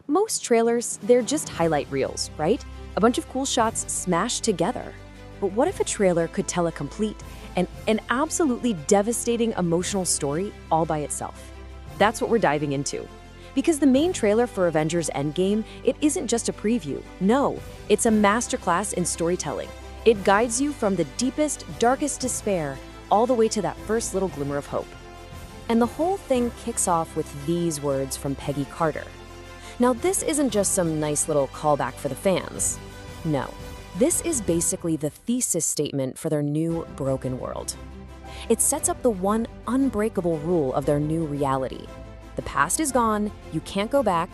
Most trailers, they're just highlight reels, right? A bunch of cool shots smashed together. But what if a trailer could tell a complete and an absolutely devastating emotional story all by itself? That's what we're diving into. Because the main trailer for Avengers Endgame, it isn't just a preview. No, it's a masterclass in storytelling. It guides you from the deepest, darkest despair all the way to that first little glimmer of hope. And the whole thing kicks off with these words from Peggy Carter. Now, this isn't just some nice little callback for the fans. No, this is basically the thesis statement for their new broken world. It sets up the one unbreakable rule of their new reality. The past is gone, you can't go back.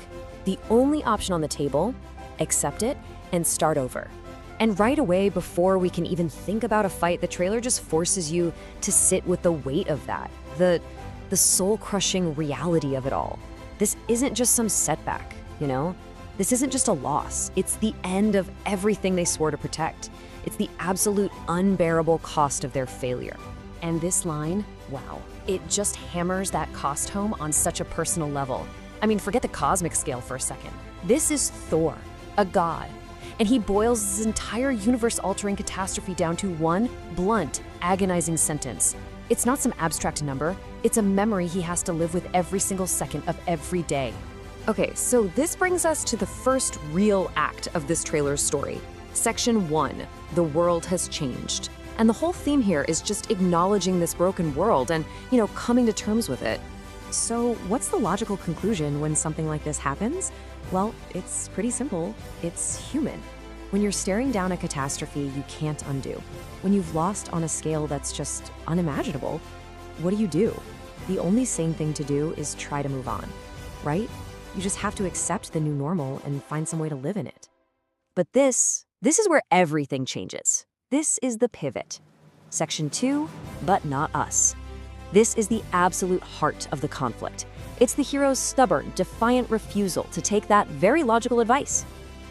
The only option on the table, accept it and start over. And right away, before we can even think about a fight, the trailer just forces you to sit with the weight of that, the soul-crushing reality of it all. This isn't just some setback, This isn't just a loss. It's the end of everything they swore to protect. It's the absolute unbearable cost of their failure. And this line, wow, it just hammers that cost home on such a personal level. I mean, forget the cosmic scale for a second. This is Thor, a god. And he boils his entire universe-altering catastrophe down to one blunt, agonizing sentence. It's not some abstract number. It's a memory he has to live with every single second of every day. Okay, so this brings us to the first real act of this trailer's story. Section 1, the world has changed. And the whole theme here is just acknowledging this broken world and, coming to terms with it. So what's the logical conclusion when something like this happens? Well, it's pretty simple. It's human. When you're staring down a catastrophe you can't undo, when you've lost on a scale that's just unimaginable, what do? The only sane thing to do is try to move on, right? You just have to accept the new normal and find some way to live in it. But this is where everything changes. This is the pivot. Section 2, but not us. This is the absolute heart of the conflict. It's the hero's stubborn, defiant refusal to take that very logical advice.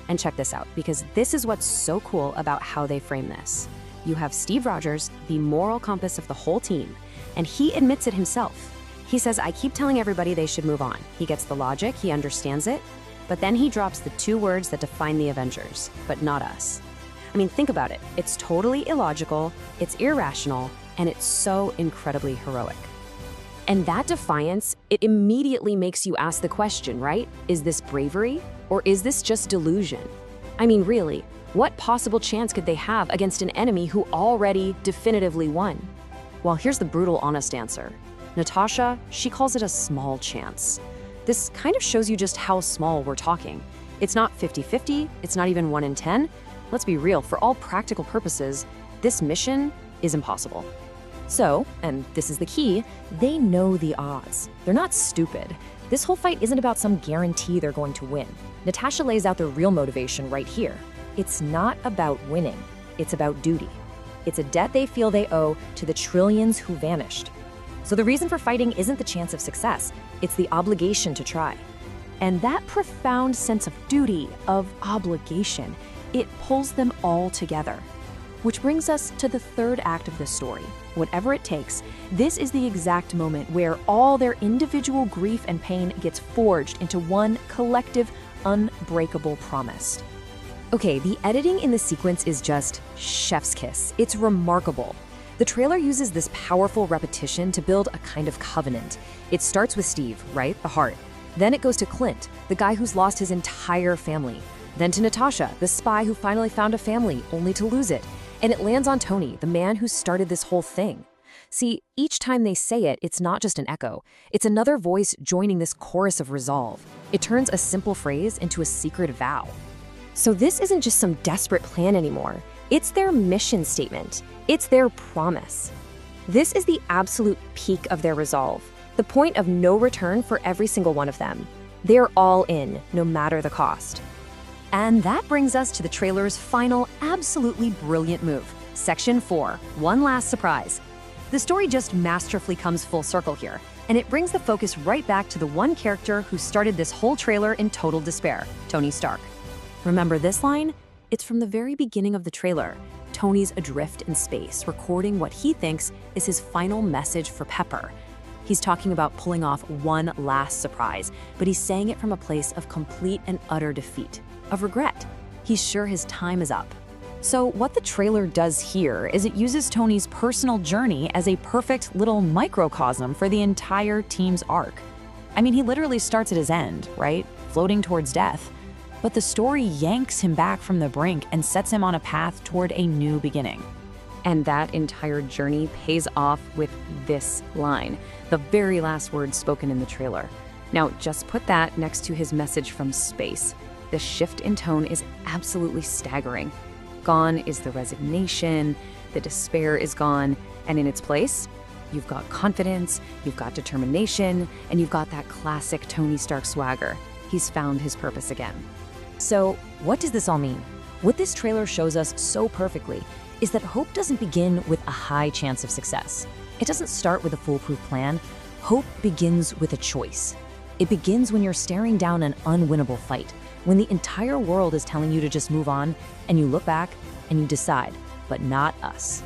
And check this out, because this is what's so cool about how they frame this. You have Steve Rogers, the moral compass of the whole team, and he admits it himself. He says, I keep telling everybody they should move on. He gets the logic, he understands it, but then he drops the two words that define the Avengers, but not us. I mean, think about it. It's totally illogical, it's irrational, and it's so incredibly heroic. And that defiance, it immediately makes you ask the question, right? Is this bravery, or is this just delusion? I mean, really, what possible chance could they have against an enemy who already definitively won? Well, here's the brutal, honest answer. Natasha, she calls it a small chance. This kind of shows you just how small we're talking. It's not 50-50, it's not even 1 in 10. Let's be real, for all practical purposes, this mission is impossible. So, and this is the key, they know the odds. They're not stupid. This whole fight isn't about some guarantee they're going to win. Natasha lays out the real motivation right here. It's not about winning, it's about duty. It's a debt they feel they owe to the trillions who vanished. So the reason for fighting isn't the chance of success, it's the obligation to try. And that profound sense of duty, of obligation, it pulls them all together. Which brings us to the third act of this story. Whatever it takes, this is the exact moment where all their individual grief and pain gets forged into one collective, unbreakable promise. Okay, the editing in the sequence is just chef's kiss. It's remarkable. The trailer uses this powerful repetition to build a kind of covenant. It starts with Steve, right? The heart. Then it goes to Clint, the guy who's lost his entire family. Then to Natasha, the spy who finally found a family, only to lose it. And it lands on Tony, the man who started this whole thing. See, each time they say it, it's not just an echo. It's another voice joining this chorus of resolve. It turns a simple phrase into a secret vow. So this isn't just some desperate plan anymore. It's their mission statement. It's their promise. This is the absolute peak of their resolve, the point of no return for every single one of them. They're all in, no matter the cost. And that brings us to the trailer's final, absolutely brilliant move. Section 4, one last surprise. The story just masterfully comes full circle here, and it brings the focus right back to the one character who started this whole trailer in total despair, Tony Stark. Remember this line? It's from the very beginning of the trailer. Tony's adrift in space, recording what he thinks is his final message for Pepper. He's talking about pulling off one last surprise, but he's saying it from a place of complete and utter defeat, of regret. He's sure his time is up. So what the trailer does here is it uses Tony's personal journey as a perfect little microcosm for the entire team's arc. I mean, he literally starts at his end, right? Floating towards death. But the story yanks him back from the brink and sets him on a path toward a new beginning. And that entire journey pays off with this line, the very last words spoken in the trailer. Now, just put that next to his message from space. The shift in tone is absolutely staggering. Gone is the resignation, the despair is gone, and in its place, you've got confidence, you've got determination, and you've got that classic Tony Stark swagger. He's found his purpose again. So, what does this all mean? What this trailer shows us so perfectly is that hope doesn't begin with a high chance of success. It doesn't start with a foolproof plan. Hope begins with a choice. It begins when you're staring down an unwinnable fight, when the entire world is telling you to just move on, and you look back and you decide, but not us.